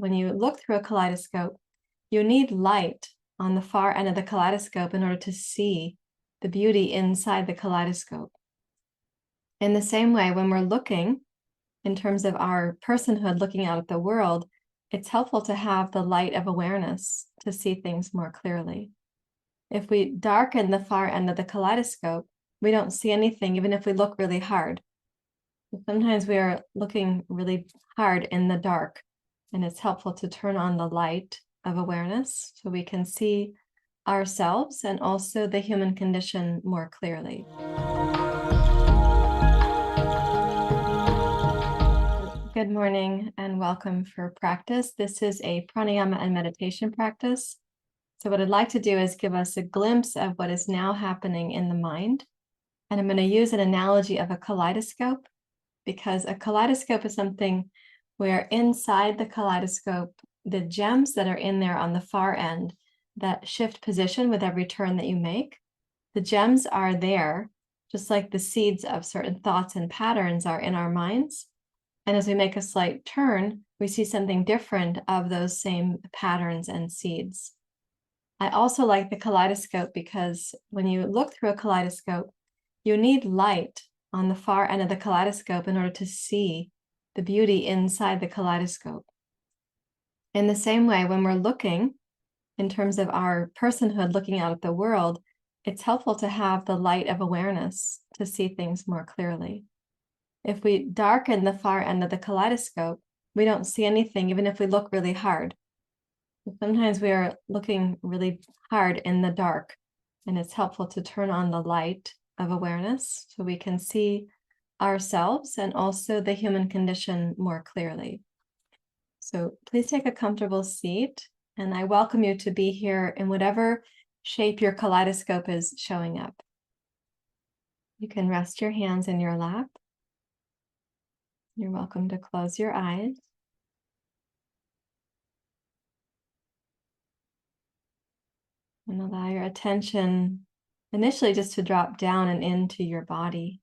when you look through a kaleidoscope, you need light on the far end of the kaleidoscope in order to see the beauty inside the kaleidoscope. In the same way, when we're looking in terms of our personhood, looking out at the world, it's helpful to have the light of awareness to see things more clearly. If we darken the far end of the kaleidoscope, we don't see anything, even if we look really hard. Sometimes we are looking really hard in the dark, and it's helpful to turn on the light of awareness so we can see ourselves and also the human condition more clearly. Good morning and welcome for practice. This is a pranayama and meditation practice. So what I'd like to do is give us a glimpse of what is now happening in the mind. And I'm going to use an analogy of a kaleidoscope, because a kaleidoscope is something where inside the kaleidoscope, the gems that are in there on the far end that shift position with every turn that you make, the gems are there, just like the seeds of certain thoughts and patterns are in our minds. And as we make a slight turn, we see something different of those same patterns and seeds. I also like the kaleidoscope because when you look through a kaleidoscope, you need light on the far end of the kaleidoscope in order to see the beauty inside the kaleidoscope. In the same way, when we're looking in terms of our personhood, looking out at the world, it's helpful to have the light of awareness to see things more clearly. If we darken the far end of the kaleidoscope, we don't see anything, even if we look really hard. Sometimes we are looking really hard in the dark, and it's helpful to turn on the light of awareness so we can see ourselves and also the human condition more clearly. So please take a comfortable seat, and I welcome you to be here in whatever shape your kaleidoscope is showing up. You can rest your hands in your lap. You're welcome to close your eyes. And allow your attention initially just to drop down and into your body.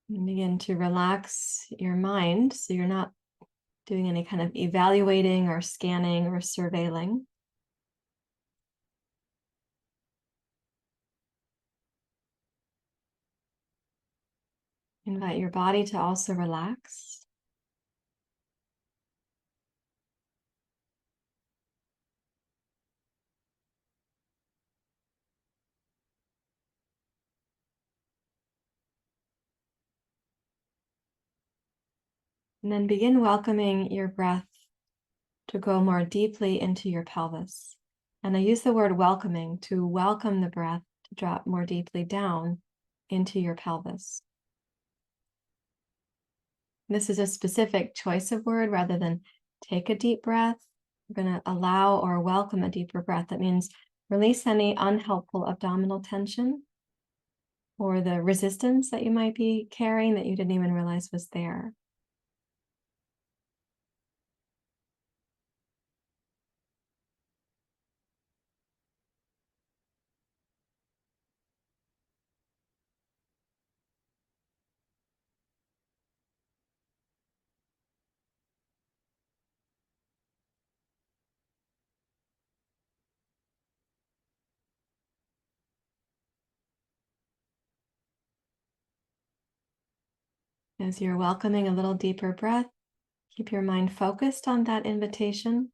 And begin to relax your mind so you're not doing any kind of evaluating or scanning or surveilling. Invite your body to also relax. And then begin welcoming your breath to go more deeply into your pelvis. And I use the word welcoming to welcome the breath to drop more deeply down into your pelvis. This is a specific choice of word rather than take a deep breath. We're going to allow or welcome a deeper breath. That means release any unhelpful abdominal tension or the resistance that you might be carrying that you didn't even realize was there. As you're welcoming a little deeper breath, keep your mind focused on that invitation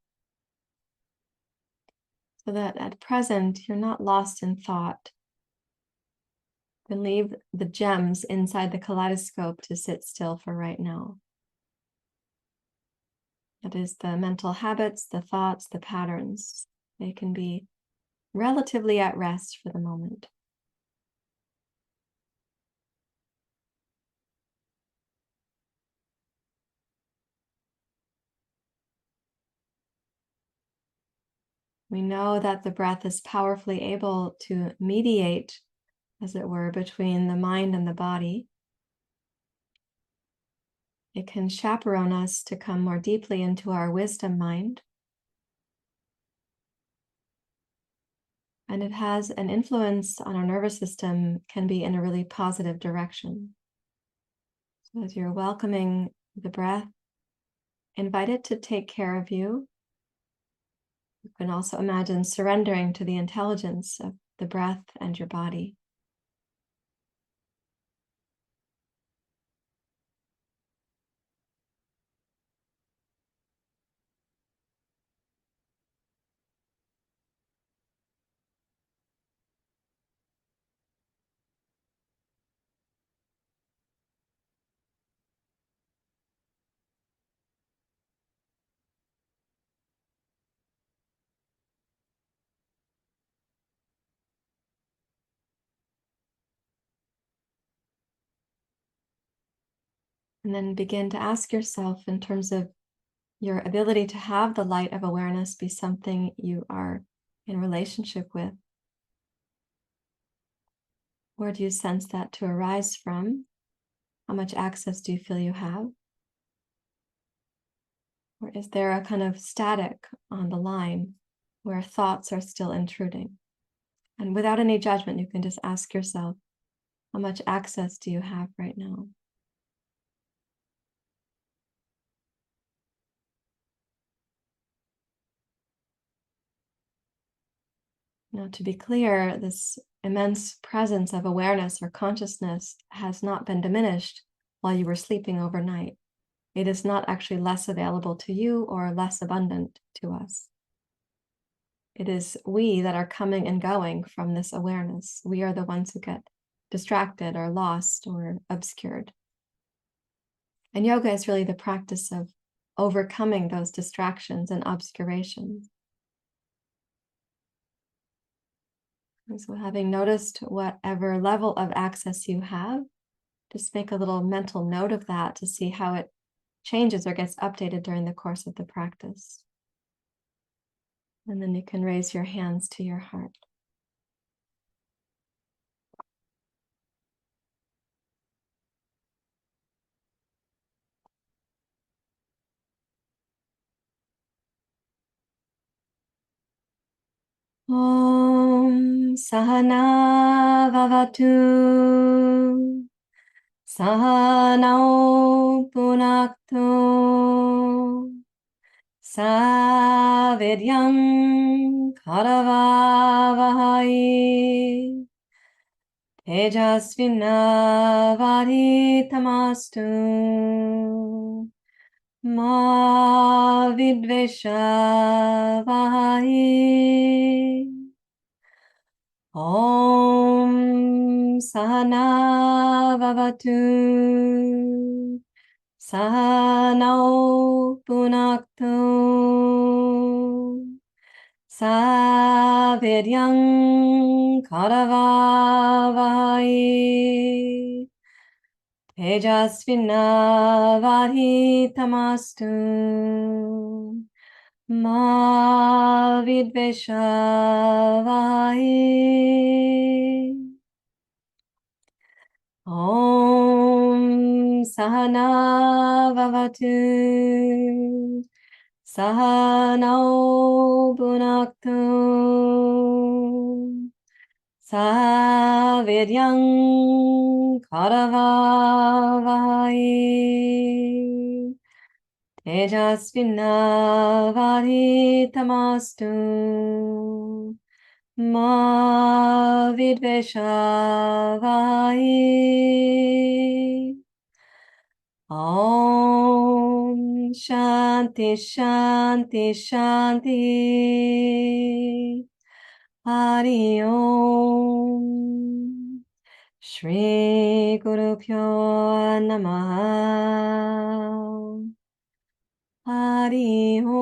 so that at present you're not lost in thought. And leave the gems inside the kaleidoscope to sit still for right now. That is the mental habits, the thoughts, the patterns. They can be relatively at rest for the moment. We know that the breath is powerfully able to mediate, as it were, between the mind and the body. It can chaperone us to come more deeply into our wisdom mind. And it has an influence on our nervous system, can be in a really positive direction. So as you're welcoming the breath, invite it to take care of you. You can also imagine surrendering to the intelligence of the breath and your body. And then begin to ask yourself, in terms of your ability to have the light of awareness be something you are in relationship with, where do you sense that to arise from? How much access do you feel you have? Or is there a kind of static on the line where thoughts are still intruding? And without any judgment, you can just ask yourself, how much access do you have right now? Now, to be clear, this immense presence of awareness or consciousness has not been diminished while you were sleeping overnight. It is not actually less available to you or less abundant to us. It is we that are coming and going from this awareness. We are the ones who get distracted or lost or obscured. And yoga is really the practice of overcoming those distractions and obscurations. And so, having noticed whatever level of access you have, just make a little mental note of that to see how it changes or gets updated during the course of the practice. And then you can raise your hands to your heart. Om Sahana Vavatu Sahanao Punakto Savidyam Karavavahai Tejasvinavaditamastu Ma Vidveshavahai. Om Sahana Vavatu Sahanao Punakto Savidyam Karavavahai Tejasvinavaditamastu Ma Vidveshavahai. Om Sahana Vavatu Sahanao Bhunaktu Savidyam Karavavahai Tejasvinavaditamastu Ma Vidveshavahai. Om Shanti Shanti Shanti. Hari Om. Shri Guru Pyo Namaha. Hari Om.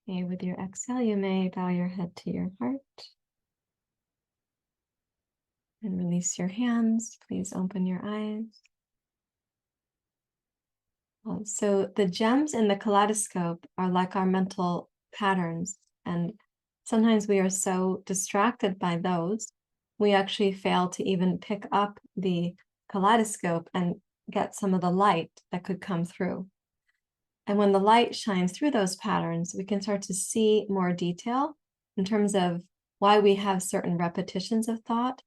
Okay, with your exhale, you may bow your head to your heart and release your hands. Please open your eyes. So the gems in the kaleidoscope are like our mental patterns, and sometimes we are so distracted by those we actually fail to even pick up the kaleidoscope and get some of the light that could come through. And when the light shines through those patterns, we can start to see more detail in terms of why we have certain repetitions of thought.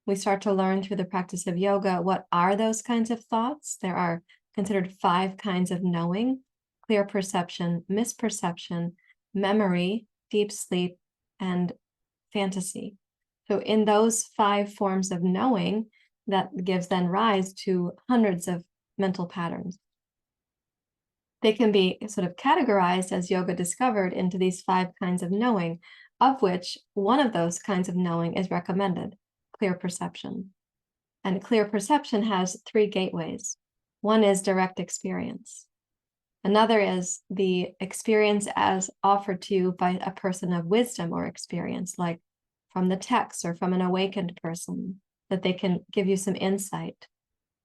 We start to learn through the practice of yoga, what are those kinds of thoughts? There are considered 5 kinds of knowing: clear perception, misperception, memory, deep sleep, and fantasy. So in those 5 forms of knowing, that gives then rise to hundreds of mental patterns. They can be sort of categorized, as yoga discovered, into these 5 kinds of knowing, of which one of those kinds of knowing is recommended: clear perception. And clear perception has 3 gateways. One is direct experience. Another is the experience as offered to you by a person of wisdom or experience, like from the text or from an awakened person, that they can give you some insight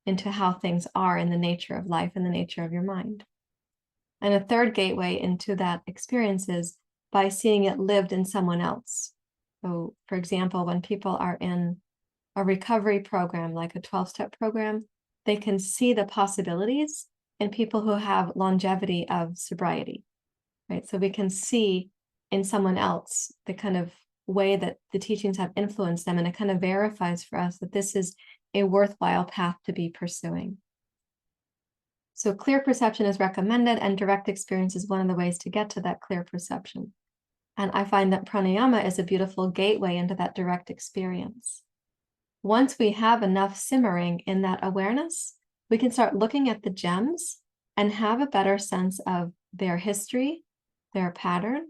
into how things are in the nature of life and the nature of your mind. And a third gateway into that experience is by seeing it lived in someone else. So, for example, when people are in a recovery program, like a 12-step program, they can see the possibilities in people who have longevity of sobriety, right? So we can see in someone else the kind of way that the teachings have influenced them, and it kind of verifies for us that this is a worthwhile path to be pursuing. So clear perception is recommended, and direct experience is one of the ways to get to that clear perception. And I find that pranayama is a beautiful gateway into that direct experience. Once we have enough simmering in that awareness, we can start looking at the gems and have a better sense of their history, their pattern,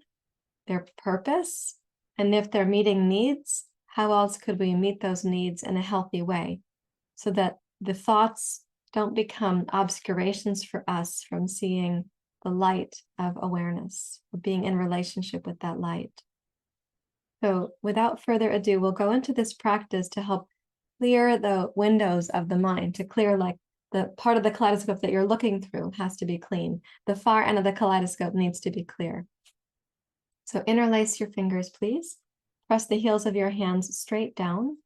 their purpose, and if they're meeting needs, how else could we meet those needs in a healthy way so that the thoughts don't become obscurations for us from seeing the light of awareness, or being in relationship with that light. So without further ado, we'll go into this practice to help clear the windows of the mind, to clear, like, the part of the kaleidoscope that you're looking through has to be clean. The far end of the kaleidoscope needs to be clear. So interlace your fingers, please. Press the heels of your hands straight down.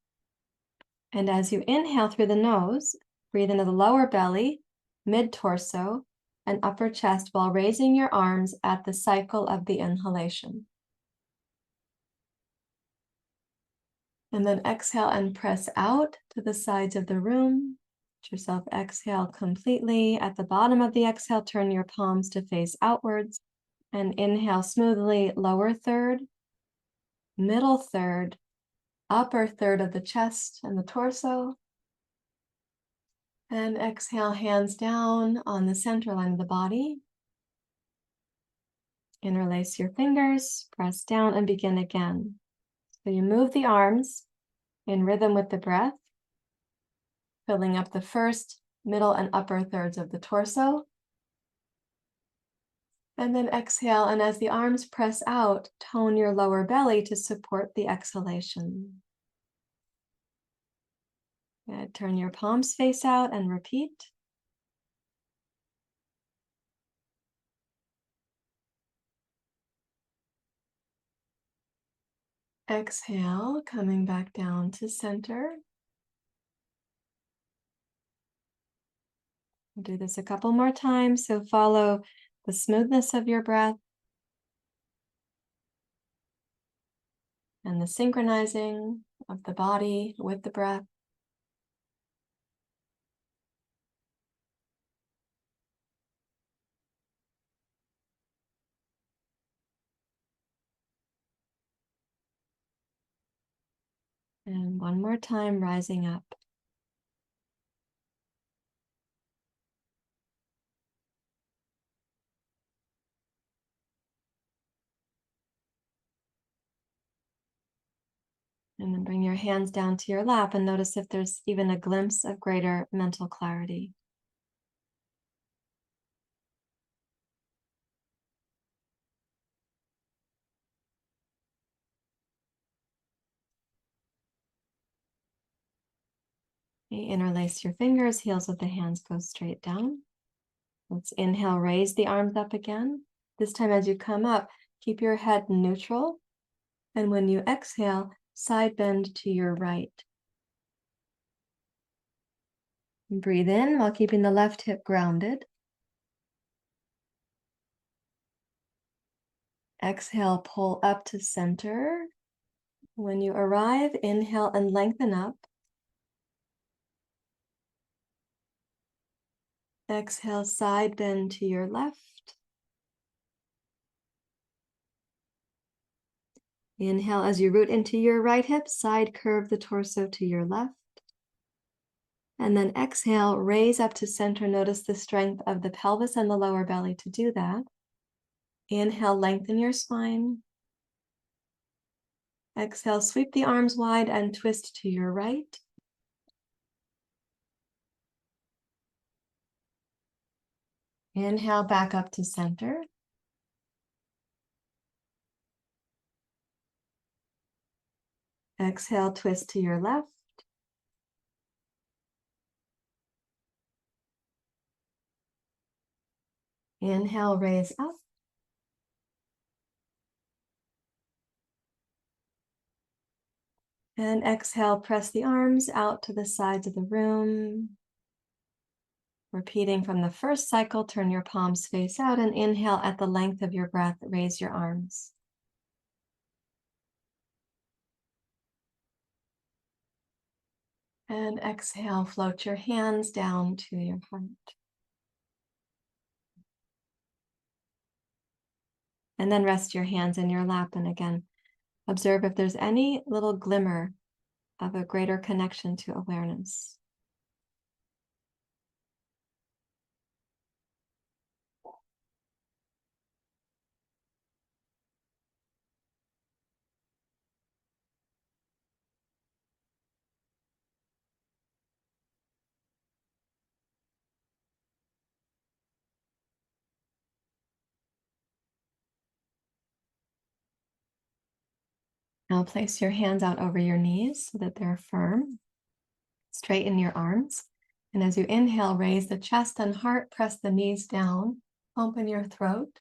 And as you inhale through the nose, breathe into the lower belly, mid-torso, and upper chest while raising your arms at the cycle of the inhalation. And then exhale and press out to the sides of the room. Let yourself exhale completely. At the bottom of the exhale, turn your palms to face outwards. And inhale smoothly, lower third, middle third, upper third of the chest and the torso. And exhale, hands down on the center line of the body. Interlace your fingers, press down, and begin again. So you move the arms in rhythm with the breath, filling up the first, middle, and upper thirds of the torso. And then exhale, and as the arms press out, tone your lower belly to support the exhalation. Good. Turn your palms face out and repeat. Exhale, coming back down to center. We'll do this a couple more times, so follow the smoothness of your breath and the synchronizing of the body with the breath. And one more time, rising up. And then bring your hands down to your lap and notice if there's even a glimpse of greater mental clarity. Okay, interlace your fingers, heels of the hands go straight down. Let's inhale, raise the arms up again. This time as you come up, keep your head neutral. And when you exhale, side bend to your right. And breathe in while keeping the left hip grounded. Exhale, pull up to center. When you arrive, inhale and lengthen up. Exhale, side bend to your left. Inhale as you root into your right hip, side curve the torso to your left. And then exhale, raise up to center. Notice the strength of the pelvis and the lower belly to do that. Inhale, lengthen your spine. Exhale, sweep the arms wide and twist to your right. Inhale, back up to center. Exhale, twist to your left. Inhale, raise up. And exhale, press the arms out to the sides of the room. Repeating from the first cycle, turn your palms face out and inhale at the length of your breath, raise your arms. And exhale, float your hands down to your heart. And then rest your hands in your lap. And again, observe if there's any little glimmer of a greater connection to awareness. Now place your hands out over your knees so that they're firm. Straighten your arms. And as you inhale, raise the chest and heart, press the knees down, open your throat.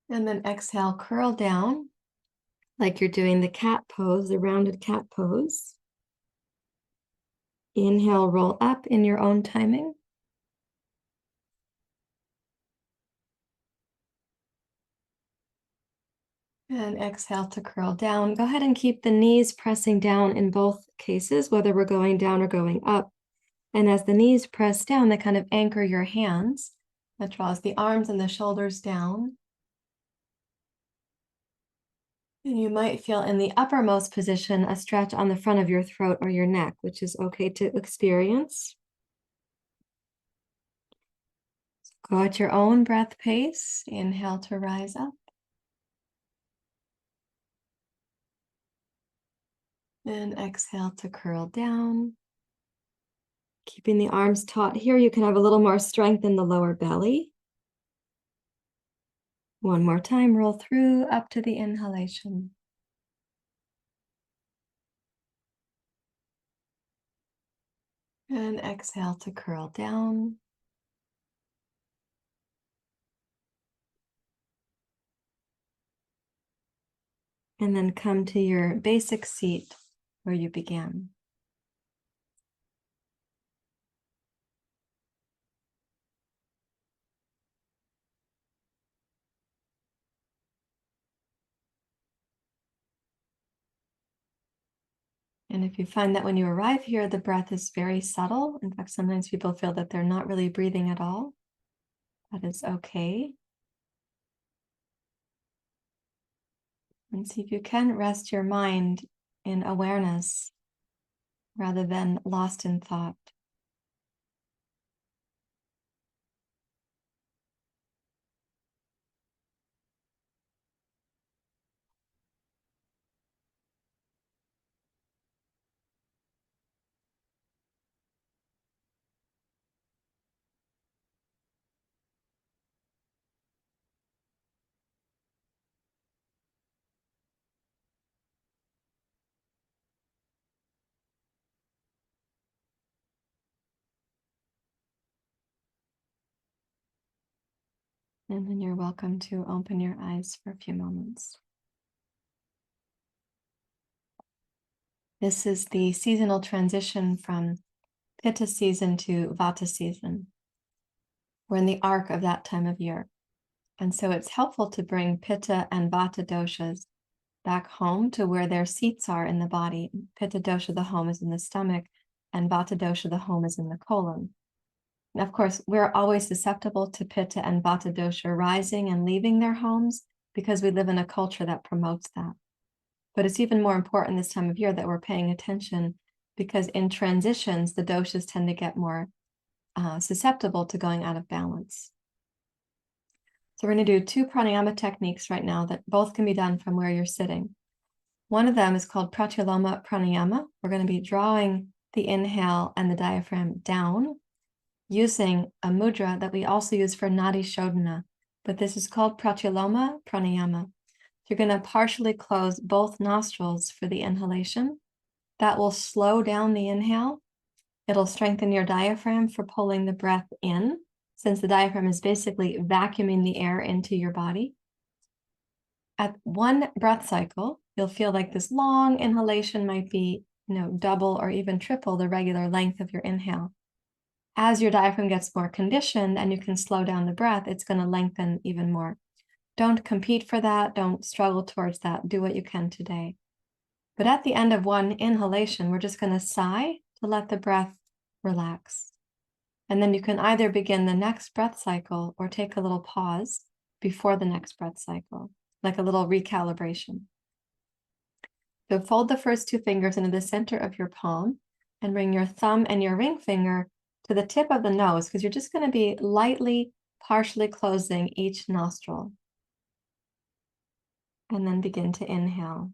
And then exhale, curl down like you're doing the cat pose, the rounded cat pose. Inhale, roll up in your own timing. And exhale to curl down. Go ahead and keep the knees pressing down in both cases, whether we're going down or going up. And as the knees press down, they kind of anchor your hands. That draws the arms and the shoulders down. And you might feel in the uppermost position a stretch on the front of your throat or your neck, which is okay to experience. Go at your own breath pace. Inhale to rise up. And exhale to curl down. Keeping the arms taut here, you can have a little more strength in the lower belly. One more time, roll through up to the inhalation. And exhale to curl down. And then come to your basic seat where you began. And if you find that when you arrive here, the breath is very subtle, in fact, sometimes people feel that they're not really breathing at all, that is okay. And see if you can rest your mind in awareness rather than lost in thought. And then you're welcome to open your eyes for a few moments. This is the seasonal transition from Pitta season to Vata season. We're in the arc of that time of year. And so it's helpful to bring Pitta and Vata doshas back home to where their seats are in the body. Pitta dosha, the home is in the stomach, and Vata dosha, the home is in the colon. And of course, we're always susceptible to Pitta and Vata dosha rising and leaving their homes because we live in a culture that promotes that. But it's even more important this time of year that we're paying attention, because in transitions, the doshas tend to get more susceptible to going out of balance. So we're going to do 2 pranayama techniques right now that both can be done from where you're sitting. One of them is called Pratyaloma Pranayama. We're going to be drawing the inhale and the diaphragm down using a mudra that we also use for Nadi Shodhana, but this is called Pratyaloma Pranayama. You're going to partially close both nostrils for the inhalation. That will slow down the inhale. It'll strengthen your diaphragm for pulling the breath in, since the diaphragm is basically vacuuming the air into your body. At one breath cycle, you'll feel like this long inhalation might be, double or even triple the regular length of your inhale. As your diaphragm gets more conditioned and you can slow down the breath, it's going to lengthen even more. Don't compete for that. Don't struggle towards that. Do what you can today. But at the end of one inhalation, we're just going to sigh to let the breath relax. And then you can either begin the next breath cycle or take a little pause before the next breath cycle, like a little recalibration. So fold the first 2 fingers into the center of your palm and bring your thumb and your ring finger to the tip of the nose, because you're just going to be lightly, partially closing each nostril. And then begin to inhale.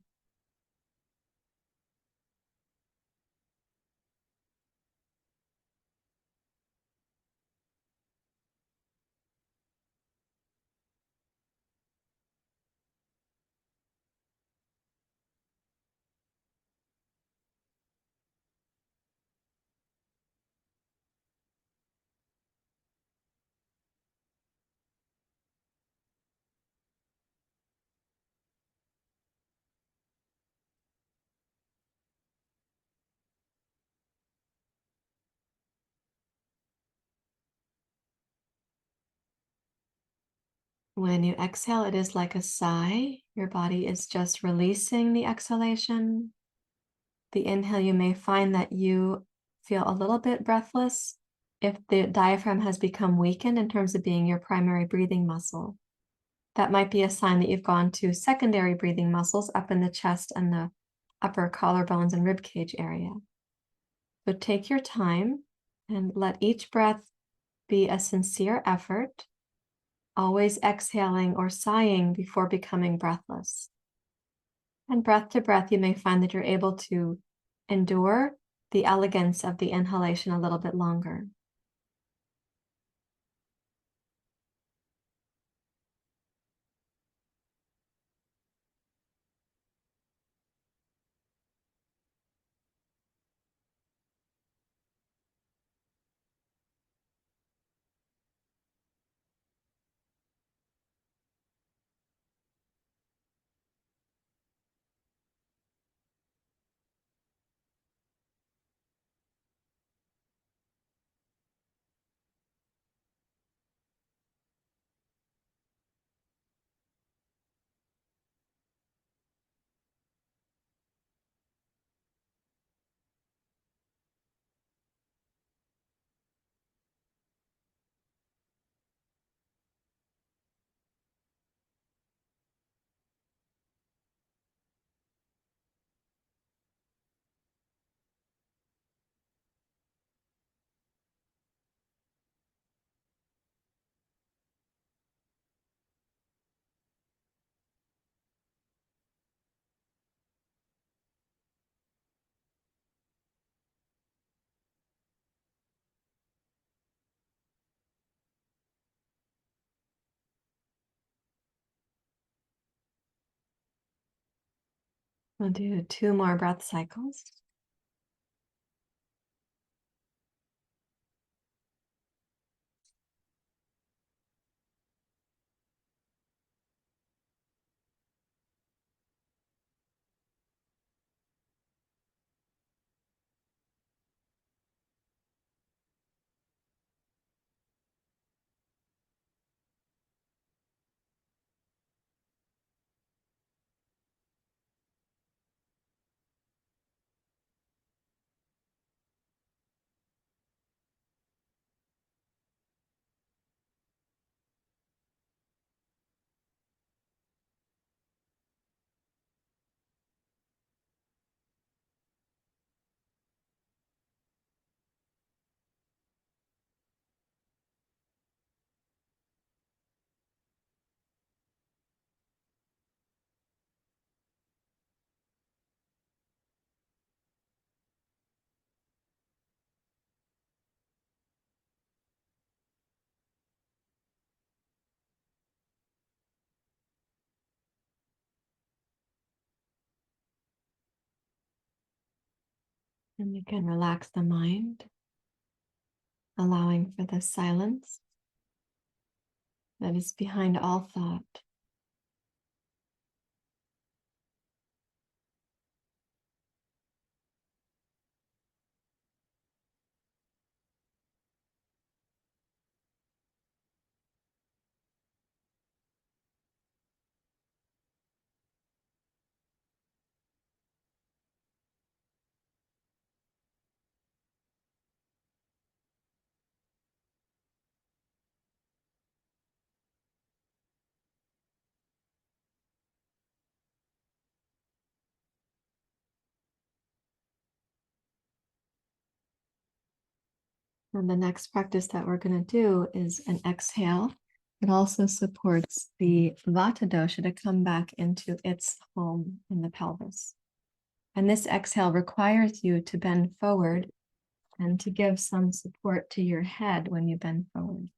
When you exhale, it is like a sigh. Your body is just releasing the exhalation. The inhale, you may find that you feel a little bit breathless if the diaphragm has become weakened in terms of being your primary breathing muscle. That might be a sign that you've gone to secondary breathing muscles up in the chest and the upper collarbones and ribcage area. So take your time and let each breath be a sincere effort, always exhaling or sighing before becoming breathless. And breath to breath, you may find that you're able to endure the elegance of the inhalation a little bit longer. We'll do 2 more breath cycles. And you can relax the mind, allowing for the silence that is behind all thought. And the next practice that we're going to do is an exhale. It also supports the Vata dosha to come back into its home in the pelvis. And this exhale requires you to bend forward and to give some support to your head when you bend forward.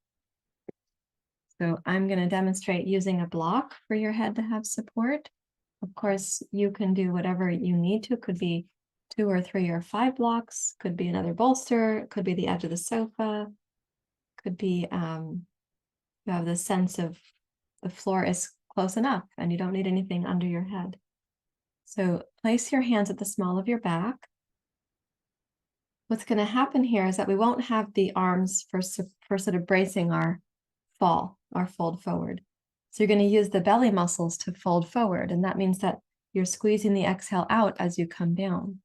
So I'm going to demonstrate using a block for your head to have support. Of course, you can do whatever you need to. It could be 2 or 3 or 5 blocks, could be another bolster, could be the edge of the sofa, could be you have the sense of the floor is close enough and you don't need anything under your head. So place your hands at the small of your back. What's going to happen here is that we won't have the arms for sort of bracing our fall, our fold forward. So you're going to use the belly muscles to fold forward. And that means that you're squeezing the exhale out as you come down.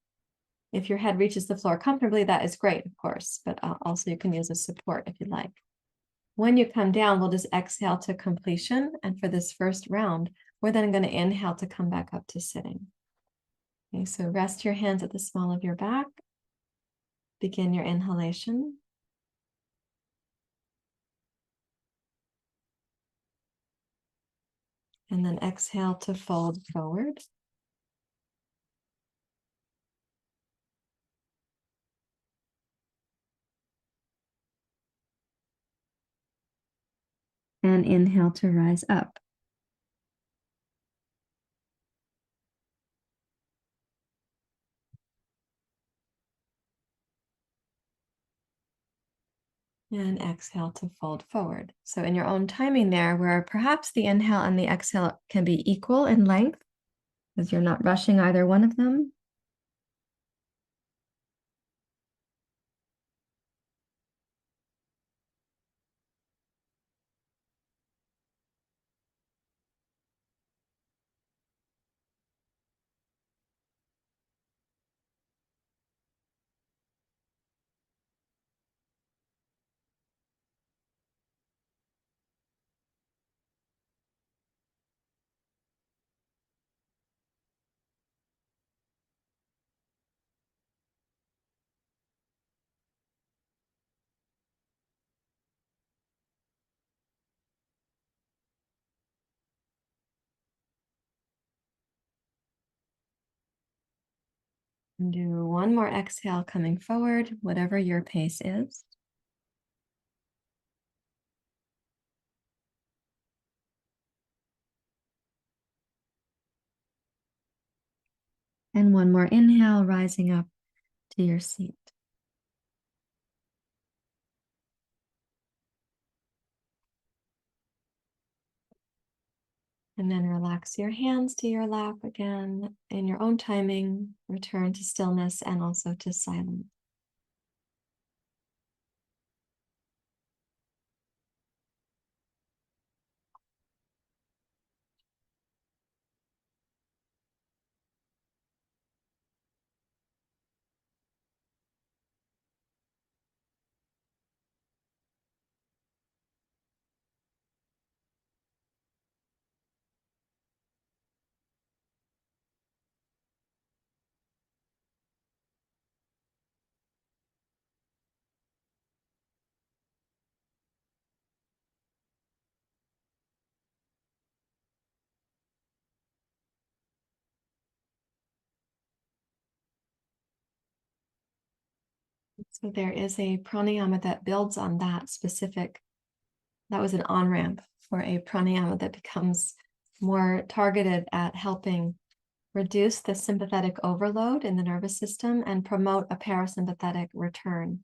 If your head reaches the floor comfortably, that is great, of course, but also you can use a support if you'd like. When you come down, we'll just exhale to completion. And for this first round, we're then going to inhale to come back up to sitting. Okay, so rest your hands at the small of your back. Begin your inhalation. And then exhale to fold forward. And inhale to rise up. And exhale to fold forward. So in your own timing there, where perhaps the inhale and the exhale can be equal in length, because you're not rushing either one of them. And do one more exhale coming forward, whatever your pace is. And one more inhale, rising up to your seat. And then relax your hands to your lap again. In your own timing, return to stillness and also to silence. So there is a pranayama that builds on that specific, that was an on-ramp for a pranayama that becomes more targeted at helping reduce the sympathetic overload in the nervous system, and promote a parasympathetic return.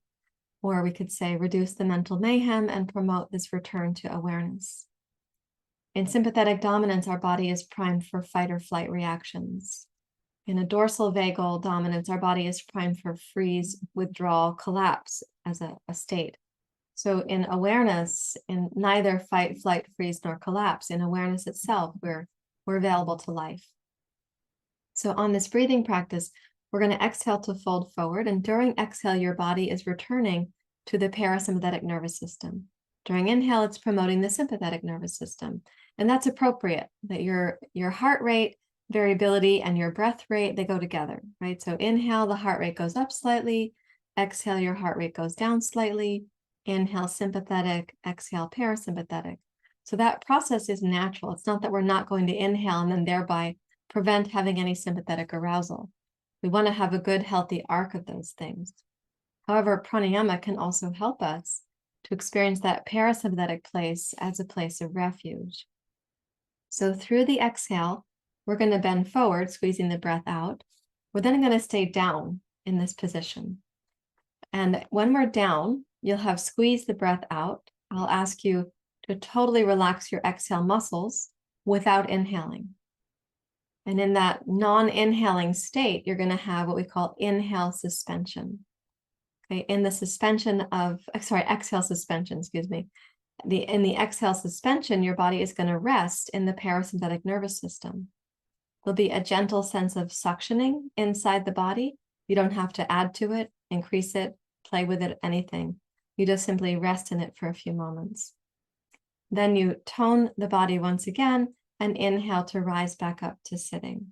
Or we could say reduce the mental mayhem and promote this return to awareness. In sympathetic dominance, our body is primed for fight or flight reactions. In a dorsal vagal dominance, our body is primed for freeze, withdrawal, collapse as a state. So in awareness, in neither fight, flight, freeze, nor collapse, in awareness itself, we're available to life. So on this breathing practice, we're going to exhale to fold forward. And during exhale, your body is returning to the parasympathetic nervous system. During inhale, it's promoting the sympathetic nervous system. And that's appropriate, that your heart rate variability and your breath rate, they go together, right? So inhale, the heart rate goes up slightly. Exhale, your heart rate goes down slightly. Inhale, sympathetic. Exhale, parasympathetic. So that process is natural. It's not that we're not going to inhale and then thereby prevent having any sympathetic arousal. We want to have a good, healthy arc of those things. However, pranayama can also help us to experience that parasympathetic place as a place of refuge. So through the exhale, we're going to bend forward, squeezing the breath out. We're then going to stay down in this position. And when we're down, you'll have squeezed the breath out. I'll ask you to totally relax your exhale muscles without inhaling. And in that non-inhaling state, you're going to have what we call inhale suspension. Okay, in the suspension of, exhale suspension, excuse me. In the exhale suspension, your body is going to rest in the parasympathetic nervous system. There'll be a gentle sense of suctioning inside the body. You don't have to add to it, increase it, play with it, anything. You just simply rest in it for a few moments. Then you tone the body once again and inhale to rise back up to sitting.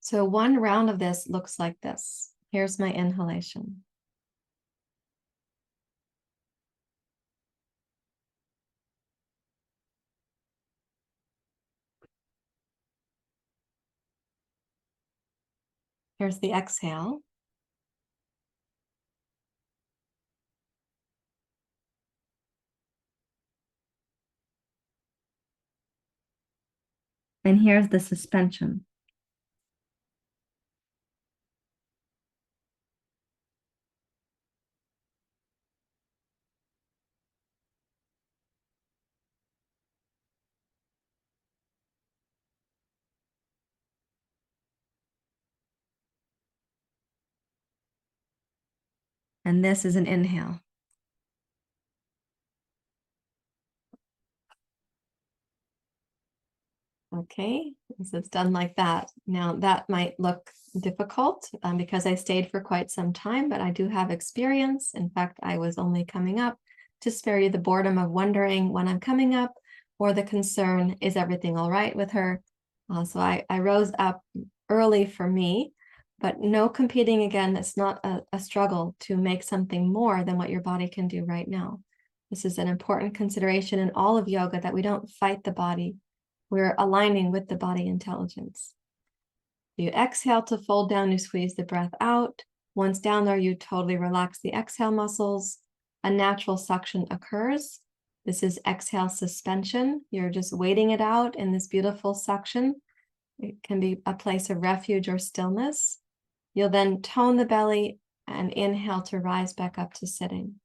So one round of this looks like this. Here's my inhalation. Here's the exhale. And here's the suspension. And this is an inhale. Okay, so it's done like that. Now that might look difficult because I stayed for quite some time, but I do have experience. In fact, I was only coming up to spare you the boredom of wondering when I'm coming up, or the concern, is everything all right with her? So I rose up early for me, but no competing again. It's not a struggle to make something more than what your body can do right now. This is an important consideration in all of yoga, that we don't fight the body. We're aligning with the body intelligence. You exhale to fold down, you squeeze the breath out. Once down there, you totally relax the exhale muscles. A natural suction occurs. This is exhale suspension. You're just waiting it out in this beautiful suction. It can be a place of refuge or stillness. You'll then tone the belly and inhale to rise back up to sitting.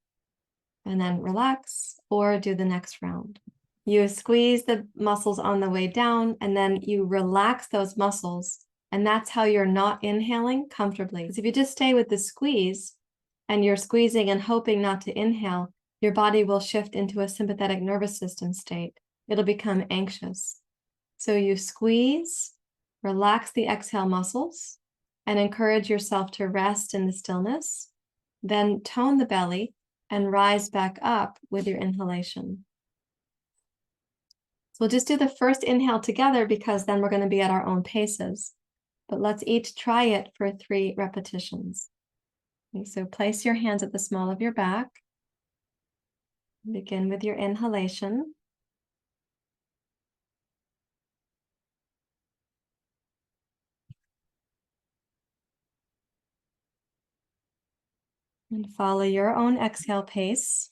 And then relax or do the next round. You squeeze the muscles on the way down, and then you relax those muscles. And that's how you're not inhaling comfortably. Because if you just stay with the squeeze and you're squeezing and hoping not to inhale, your body will shift into a sympathetic nervous system state. It'll become anxious. So you squeeze, relax the exhale muscles, and encourage yourself to rest in the stillness. Then tone the belly and rise back up with your inhalation. So we'll just do the first inhale together, because then we're going to be at our own paces. But let's each try it for 3 repetitions. Okay, so place your hands at the small of your back. Begin with your inhalation. And follow your own exhale pace.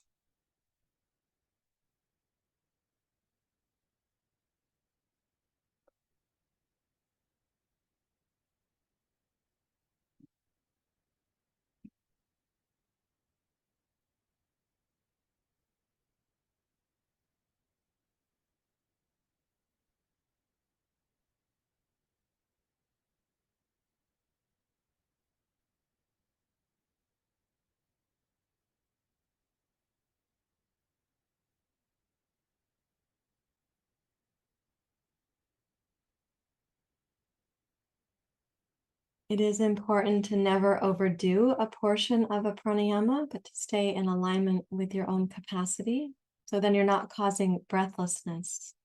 It is important to never overdo a portion of a pranayama, but to stay in alignment with your own capacity. So then you're not causing breathlessness.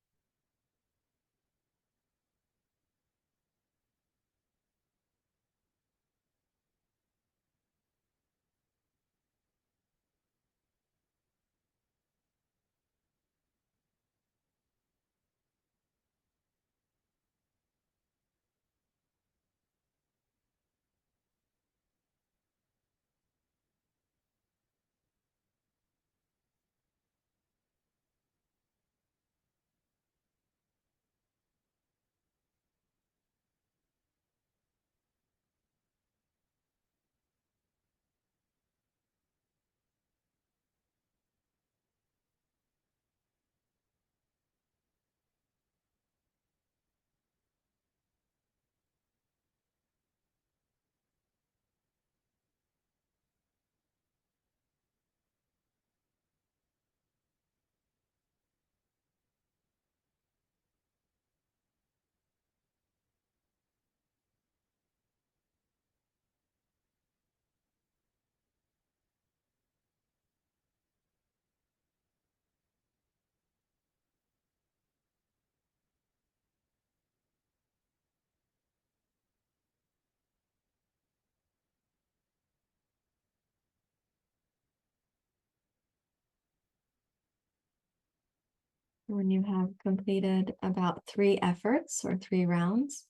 When you have completed about 3 efforts or 3 rounds,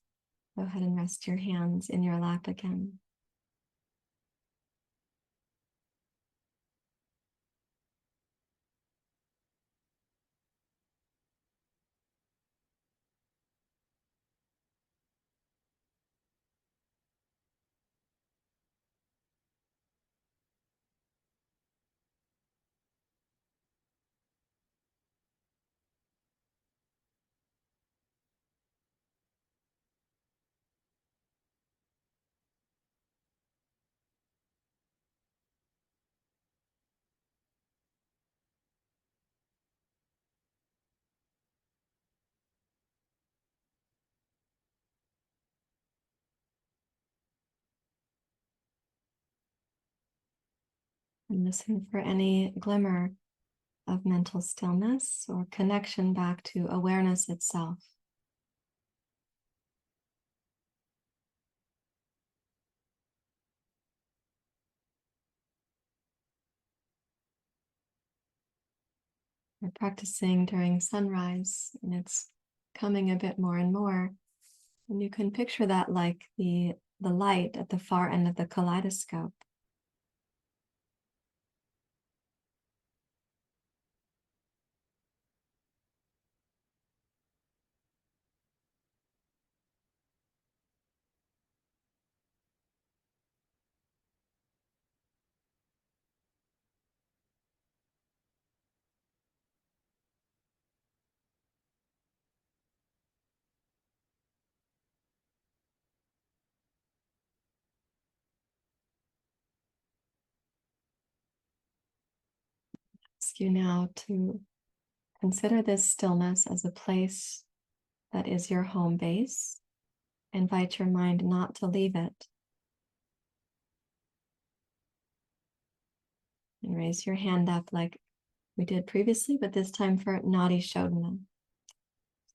go ahead and rest your hands in your lap again. And listen for any glimmer of mental stillness or connection back to awareness itself. We're practicing during sunrise, and it's coming a bit more and more. And you can picture that like the light at the far end of the kaleidoscope. Ask you now to consider this stillness as a place that is your home base. Invite your mind not to leave it. And raise your hand up like we did previously, but this time for Nadi Shodhana.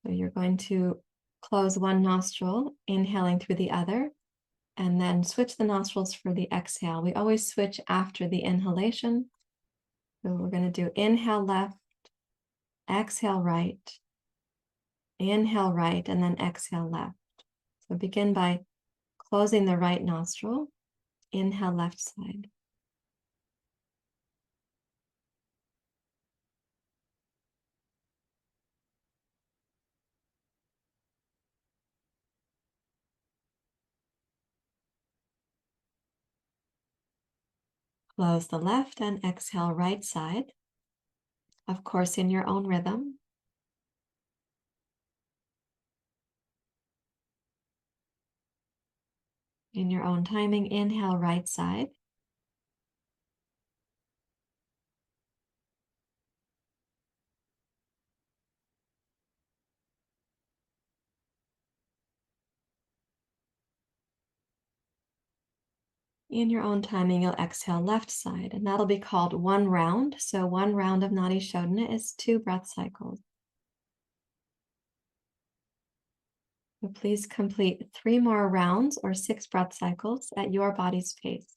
So you're going to close one nostril, inhaling through the other, and then switch the nostrils for the exhale. We always switch after the inhalation. So we're going to do inhale left, exhale right, inhale right, and then exhale left. So begin by closing the right nostril, inhale left side. Close the left and exhale right side. Of course, in your own rhythm. In your own timing, inhale right side. In your own timing, you'll exhale left side, and that'll be called one round. So 1 round of Nadi Shodhana is 2 breath cycles. So please complete 3 more rounds or 6 breath cycles at your body's pace.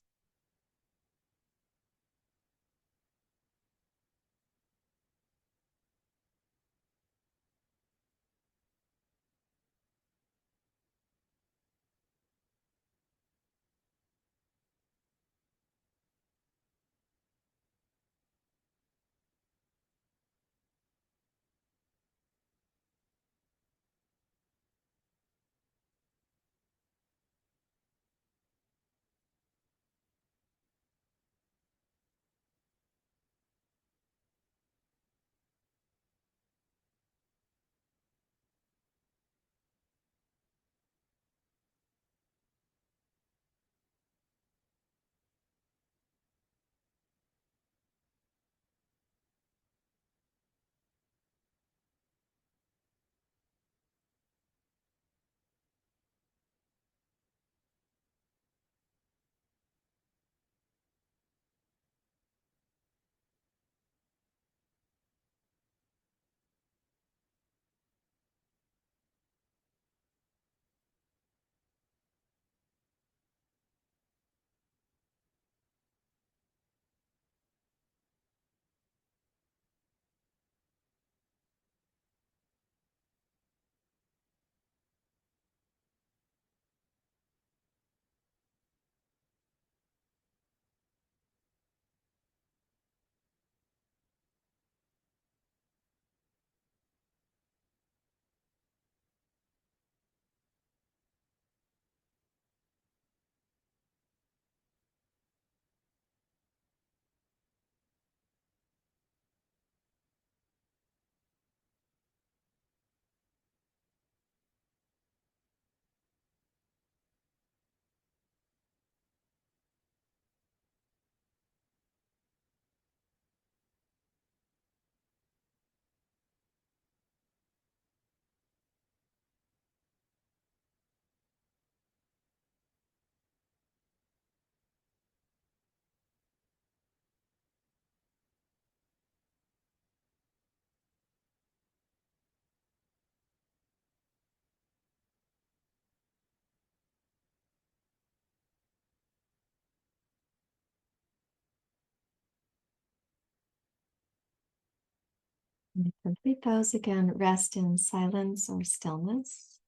When you complete those, again, rest in silence or stillness.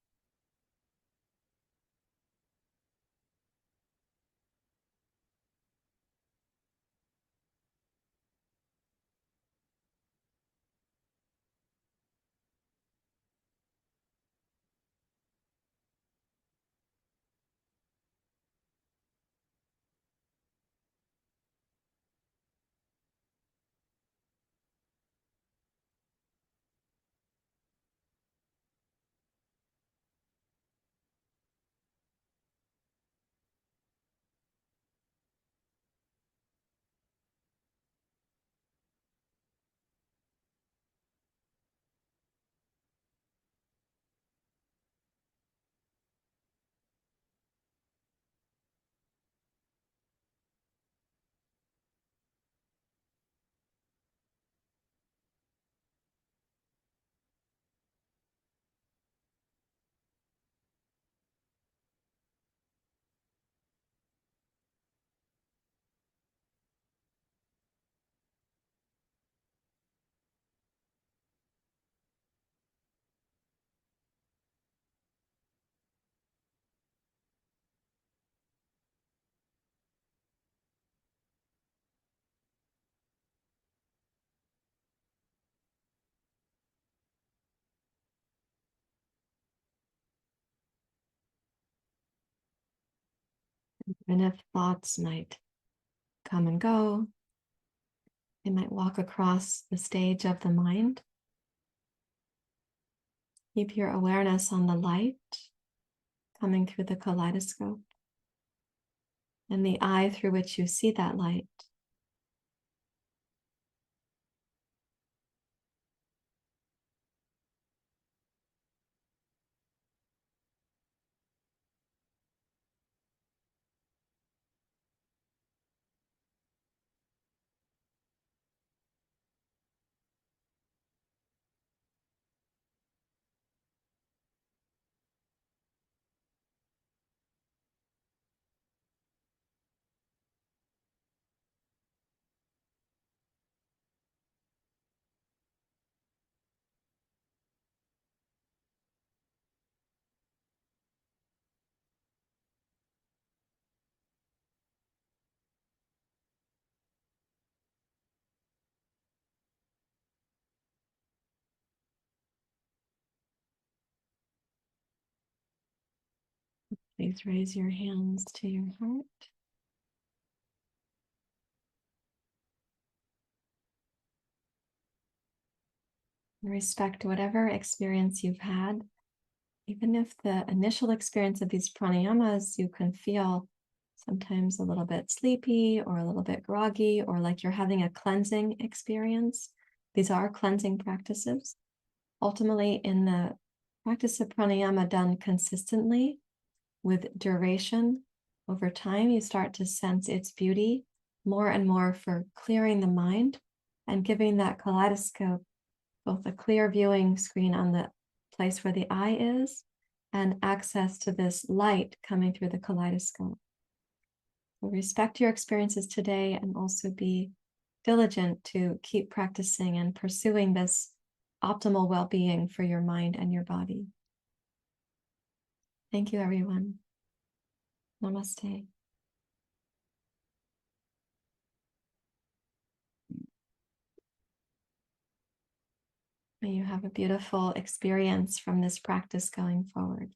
And if thoughts might come and go, they might walk across the stage of the mind. Keep your awareness on the light coming through the kaleidoscope and the eye through which you see that light. Please raise your hands to your heart. Respect whatever experience you've had. Even if the initial experience of these pranayamas, you can feel sometimes a little bit sleepy or a little bit groggy or like you're having a cleansing experience. These are cleansing practices. Ultimately, in the practice of pranayama done consistently with duration, over time, you start to sense its beauty more and more for clearing the mind and giving that kaleidoscope both a clear viewing screen on the place where the eye is and access to this light coming through the kaleidoscope. So respect your experiences today and also be diligent to keep practicing and pursuing this optimal well-being for your mind and your body. Thank you, everyone. Namaste. May you have a beautiful experience from this practice going forward.